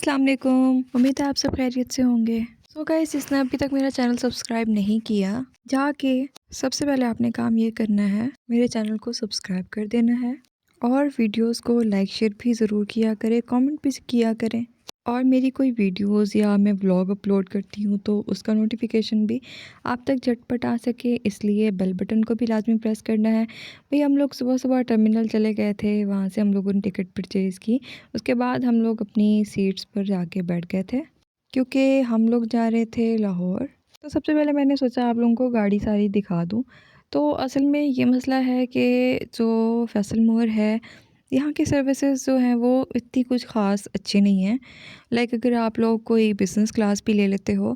अस्सलाम वालेकुम। उम्मीद है आप सब खैरियत से होंगे। सो गाइस, जिसने अभी तक मेरा चैनल सब्सक्राइब नहीं किया, जाके सबसे पहले आपने काम ये करना है, मेरे चैनल को सब्सक्राइब कर देना है और वीडियोस को लाइक शेयर भी ज़रूर किया करें, कमेंट भी किया करें। और मेरी कोई वीडियोस या मैं व्लॉग अपलोड करती हूँ तो उसका नोटिफिकेशन भी आप तक झटपट आ सके, इसलिए बेल बटन को भी लाजमी प्रेस करना है। भाई हम लोग सुबह सुबह टर्मिनल चले गए थे, वहाँ से हम लोगों ने टिकट परचेज़ की। उसके बाद हम लोग अपनी सीट्स पर जाके बैठ गए थे क्योंकि हम लोग जा रहे थे लाहौर। तो सबसे पहले मैंने सोचा आप लोगों को गाड़ी सारी दिखा दूँ। तो असल में ये मसला है कि जो फैसल मोर है, यहाँ की सर्विसेज जो हैं वो इतनी कुछ ख़ास अच्छी नहीं हैं। लाइक अगर आप लोग कोई बिज़नेस क्लास भी ले लेते हो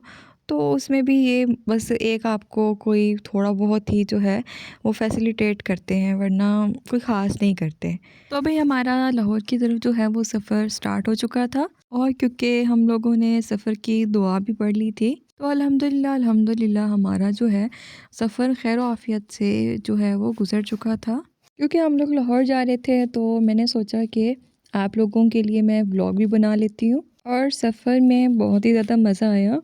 तो उसमें भी ये बस एक आपको कोई थोड़ा बहुत ही जो है वो फैसिलिटेट करते हैं, वरना कोई ख़ास नहीं करते। तो अभी हमारा लाहौर की तरफ जो है वो सफ़र स्टार्ट हो चुका था और क्योंकि हम लोगों ने सफ़र की दुआ भी पढ़ ली थी तो अल्हम्दुलिल्लाह अल्हम्दुलिल्लाह हमारा जो है सफ़र खैर आफ़ियत से जो है वो गुज़र चुका था। क्योंकि हम लोग लाहौर जा रहे थे तो मैंने सोचा कि आप लोगों के लिए मैं व्लॉग भी बना लेती हूँ और सफ़र में बहुत ही ज़्यादा मज़ा आया।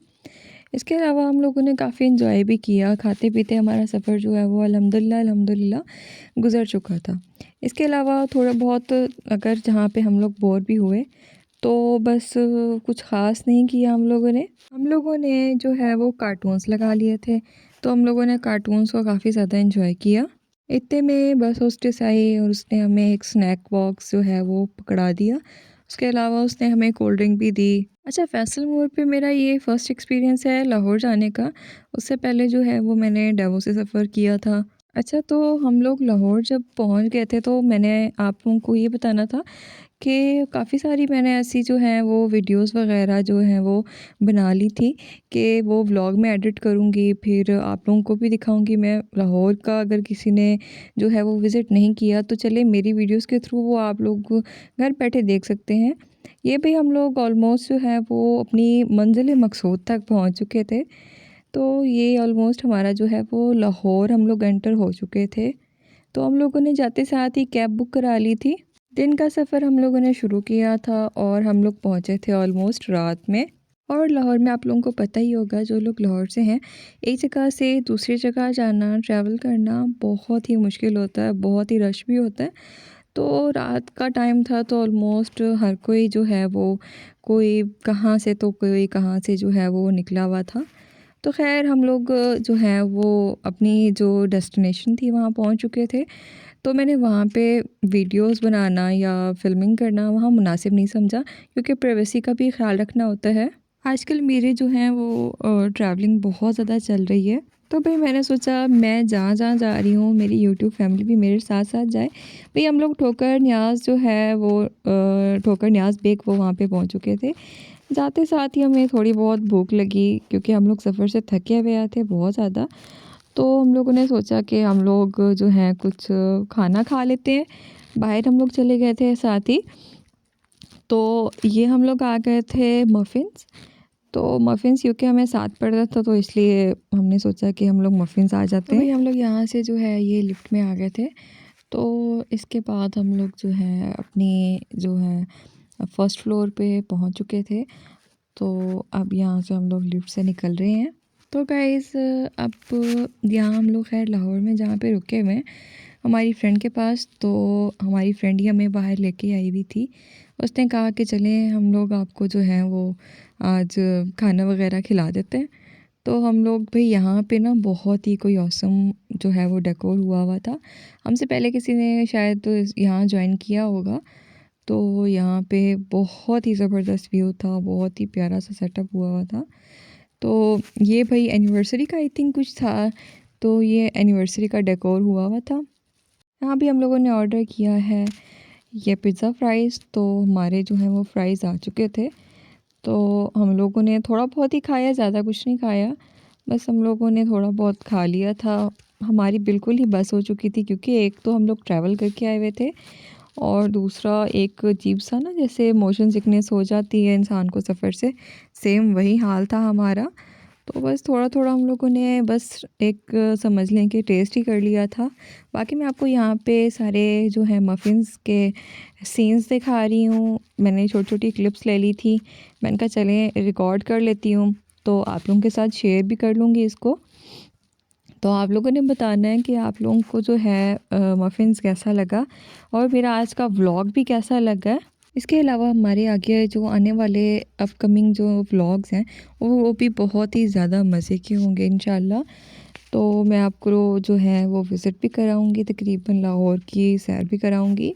इसके अलावा हम लोगों ने काफ़ी एंजॉय भी किया, खाते-पीते हमारा सफ़र जो है वो अल्हम्दुलिल्लाह अल्हम्दुलिल्लाह गुज़र चुका था। इसके अलावा थोड़ा बहुत अगर जहाँ पे हम लोग बोर भी हुए तो बस कुछ ख़ास नहीं किया हम लोगों ने। हम लोगों ने जो है वो कार्टून्स लगा लिए थे, तो हम लोगों ने कार्टून्स को काफ़ी ज़्यादा एंजॉय किया। इतने में बस होस्टेस आई और उसने हमें एक स्नैक बॉक्स जो है वो पकड़ा दिया। उसके अलावा उसने हमें कोल्ड ड्रिंक भी दी। अच्छा, फैसल मोड़ पे मेरा ये फ़र्स्ट एक्सपीरियंस है लाहौर जाने का। उससे पहले जो है वो मैंने डेवो से सफ़र किया था। अच्छा, तो हम लोग लाहौर जब पहुँच गए थे तो मैंने आप लोगों को ये बताना था कि काफ़ी सारी मैंने ऐसी जो हैं वो वीडियोस वग़ैरह जो हैं वो बना ली थी कि वो व्लॉग में एडिट करूँगी, फिर आप लोगों को भी दिखाऊँगी मैं लाहौर का। अगर किसी ने जो है वो विज़िट नहीं किया तो चले मेरी वीडियोस के थ्रू वो आप लोग घर बैठे देख सकते हैं। ये भी हम लोग ऑलमोस्ट जो है वो अपनी मंज़िल मक़सूद तक पहुँच चुके थे। तो ये ऑलमोस्ट हमारा जो है वो लाहौर हम लोग एंटर हो चुके थे। तो हम लोगों ने जाते साथ ही कैब बुक करा ली थी। दिन का सफ़र हम लोगों ने शुरू किया था और हम लोग पहुँचे थे ऑलमोस्ट रात में। और लाहौर में आप लोगों को पता ही होगा, जो लोग लाहौर से हैं, एक जगह से दूसरी जगह जाना, ट्रैवल करना बहुत ही मुश्किल होता है, बहुत ही रश भी होता है। तो रात का टाइम था तो ऑलमोस्ट हर कोई जो है वो कोई कहाँ से तो कोई कहाँ से जो है वो निकला हुआ था। तो ख़ैर हम लोग जो है वो अपनी जो डेस्टिनेशन थी वहाँ पहुँच चुके थे। तो मैंने वहाँ पे वीडियोस बनाना या फ़िल्मिंग करना वहाँ मुनासिब नहीं समझा, क्योंकि प्राइवेसी का भी ख़्याल रखना होता है। आजकल मेरे जो हैं वो ट्रैवलिंग बहुत ज़्यादा चल रही है, तो भई मैंने सोचा मैं जहाँ-जहाँ जा रही हूँ मेरी यूट्यूब फैमिली भी मेरे साथ-साथ जाए। भई हम लोग ठोकर न्याज़ जो है वो ठोकर न्याज़ बेग वो वहाँ पे पहुँच चुके थे। जाते साथ ही हमें थोड़ी बहुत भूख लगी क्योंकि हम लोग सफ़र से थके हुए आए थे बहुत ज़्यादा। तो हम लोगों ने सोचा कि हम लोग जो हैं कुछ खाना खा लेते हैं। बाहर हम लोग चले गए थे साथ ही। तो ये हम लोग आ गए थे मफ़िन्स। तो मफ़िन्स क्योंकि हमें साथ पड़ रहा था तो इसलिए हमने सोचा कि हम लोग मफ़िन्स आ जाते हैं। तो भाई हम लोग यहाँ से जो है ये लिफ्ट में आ गए थे। तो इसके बाद हम लोग जो है अपनी जो है फर्स्ट फ्लोर पे पहुँच चुके थे। तो अब यहाँ से हम लोग लिफ्ट से निकल रहे हैं। तो गाइज़, अब यहाँ हम लोग ख़ैर लाहौर में जहाँ पे रुके हुए हैं हमारी फ्रेंड के पास, तो हमारी फ्रेंड ही हमें बाहर लेके आई हुई थी। उसने कहा कि चलें हम लोग आपको जो है वो आज खाना वगैरह खिला देते हैं। तो हम लोग भाई यहाँ पे ना बहुत ही कोई ऑसम जो है वो डेकोर हुआ हुआ था। हमसे पहले किसी ने शायद यहाँ जॉइन किया होगा। तो यहाँ पे बहुत ही ज़बरदस्त व्यू था, बहुत ही प्यारा सा सेटअप हुआ हुआ था। तो ये भाई एनिवर्सरी का आई थिंक कुछ था, तो ये एनिवर्सरी का डेकोर हुआ हुआ था। यहाँ भी हम लोगों ने ऑर्डर किया है ये पिज़्ज़ा फ्राइज़। तो हमारे जो हैं वो फ्राइज़ आ चुके थे। तो हम लोगों ने थोड़ा बहुत ही खाया, ज़्यादा कुछ नहीं खाया, बस हम लोगों ने थोड़ा बहुत खा लिया था। हमारी बिल्कुल ही बस हो चुकी थी क्योंकि एक तो हम लोग ट्रैवल करके आए हुए थे और दूसरा एक अजीब-सा ना जैसे मोशन सिकनेस हो जाती है इंसान को सफ़र से, सेम वही हाल था हमारा। तो बस थोड़ा-थोड़ा हम लोगों ने बस एक समझ लें कि टेस्ट ही कर लिया था। बाकी मैं आपको यहाँ पे सारे जो है मफ़िन्स के सीन्स दिखा रही हूँ। मैंने छोटी-छोटी क्लिप्स ले ली थी। मैंने कहा चलें रिकॉर्ड कर लेती हूँ, तो आप लोगों के साथ शेयर भी कर लूँगी इसको। तो आप लोगों ने बताना है कि आप लोगों को जो है मफ़िन्स कैसा लगा और मेरा आज का व्लॉग भी कैसा लगा। इसके अलावा हमारे आगे जो आने वाले अपकमिंग जो व्लॉग्स हैं वो भी बहुत ही ज़्यादा मज़े के होंगे इंशाल्लाह। तो मैं आपको जो है वो विज़िट भी कराऊंगी, तकरीबन लाहौर की सैर भी कराऊंगी।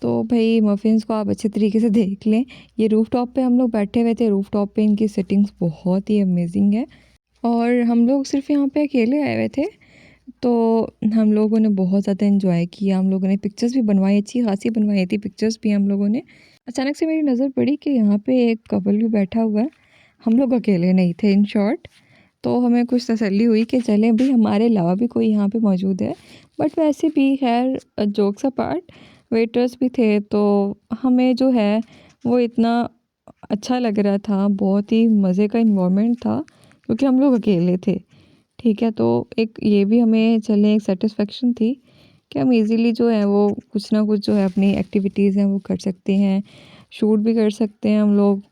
तो भाई मफ़िन्स को आप अच्छे तरीके से देख लें। ये रूफ़ टॉप पे हम लोग बैठे हुए थे। रूफ़ टॉप पे इनकी सेटिंग्स बहुत ही अमेजिंग है और हम लोग सिर्फ यहाँ पे अकेले आए हुए थे, तो हम लोगों ने बहुत ज़्यादा एंजॉय किया। हम लोगों ने पिक्चर्स भी बनवाई, अच्छी खासी बनवाई थी पिक्चर्स भी हम लोगों ने। अचानक से मेरी नज़र पड़ी कि यहाँ पे एक कपल भी बैठा हुआ है, हम लोग अकेले नहीं थे इन शॉर्ट। तो हमें कुछ तसल्ली हुई कि चलें भाई हमारे अलावा भी कोई यहाँ पे मौजूद है। बट वैसे भी खैर जोक्स अपार्ट वेटर्स भी थे, तो हमें जो है वो इतना अच्छा लग रहा था, बहुत ही मज़े का इन्वायरमेंट था क्योंकि हम लोग अकेले थे। ठीक है, तो एक ये भी हमें चलें एक सेटिस्फेक्शन थी कि हम इजीली जो है वो कुछ ना कुछ जो है अपनी एक्टिविटीज़ हैं वो कर सकते हैं, शूट भी कर सकते हैं हम लोग।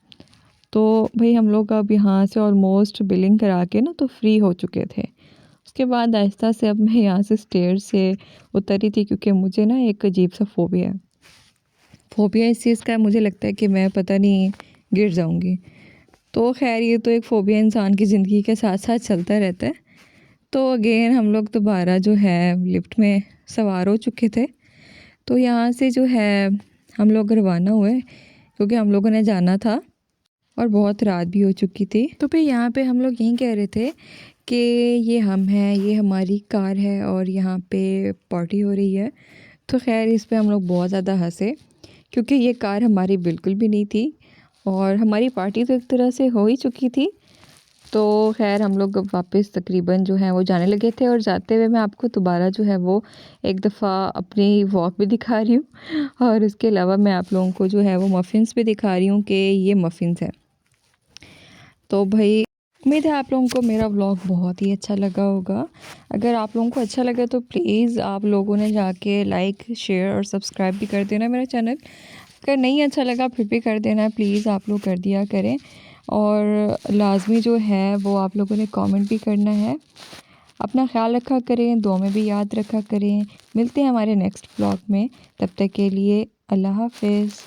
तो भाई हम लोग अब यहाँ से ऑलमोस्ट बिलिंग करा के ना तो फ्री हो चुके थे। उसके बाद आहिस्ता से अब मैं यहाँ से स्टेयर से उतरी थी क्योंकि मुझे ना एक अजीब सा फ़ोबिया है। फ़ोबिया इस चीज़ का है, मुझे लगता है कि मैं पता नहीं गिर जाऊँगी। तो ख़ैर ये तो एक फ़ोबिया इंसान की ज़िंदगी के साथ साथ चलता रहता है। तो अगेन हम लोग दोबारा जो है लिफ्ट में सवार हो चुके थे। तो यहाँ से जो है हम लोग रवाना हुए क्योंकि हम लोगों ने जाना था और बहुत रात भी हो चुकी थी। तो फिर यहाँ पे हम लोग यही कह रहे थे कि ये हम हैं, ये हमारी कार है और यहाँ पे पार्टी हो रही है। तो ख़ैर इस पे हम लोग बहुत ज़्यादा हँसे क्योंकि ये कार हमारी बिल्कुल भी नहीं थी और हमारी पार्टी तो एक तरह से हो ही चुकी थी। तो ख़ैर हम लोग अब वापस तकरीबन जो है वो जाने लगे थे और जाते हुए मैं आपको दोबारा जो है वो एक दफ़ा अपनी वॉक भी दिखा रही हूँ और उसके अलावा मैं आप लोगों को जो है वो मफ़िन्स भी दिखा रही हूँ कि ये मफ़िन्स हैं। तो भाई उम्मीद है आप लोगों को मेरा व्लॉग बहुत ही अच्छा लगा होगा। अगर आप लोगों को अच्छा लगा तो प्लीज़ आप लोगों ने जाके लाइक, शेयर और सब्सक्राइब भी कर देना मेरा चैनल। अगर नहीं अच्छा लगा फिर भी कर देना, प्लीज़ आप लोग कर दिया करें। और लाज़मी जो है वो आप लोगों ने कमेंट भी करना है। अपना ख़्याल रखा करें, दुआ में भी याद रखा करें। मिलते हैं हमारे नेक्स्ट व्लॉग में, तब तक के लिए अल्लाह हाफ़िज़।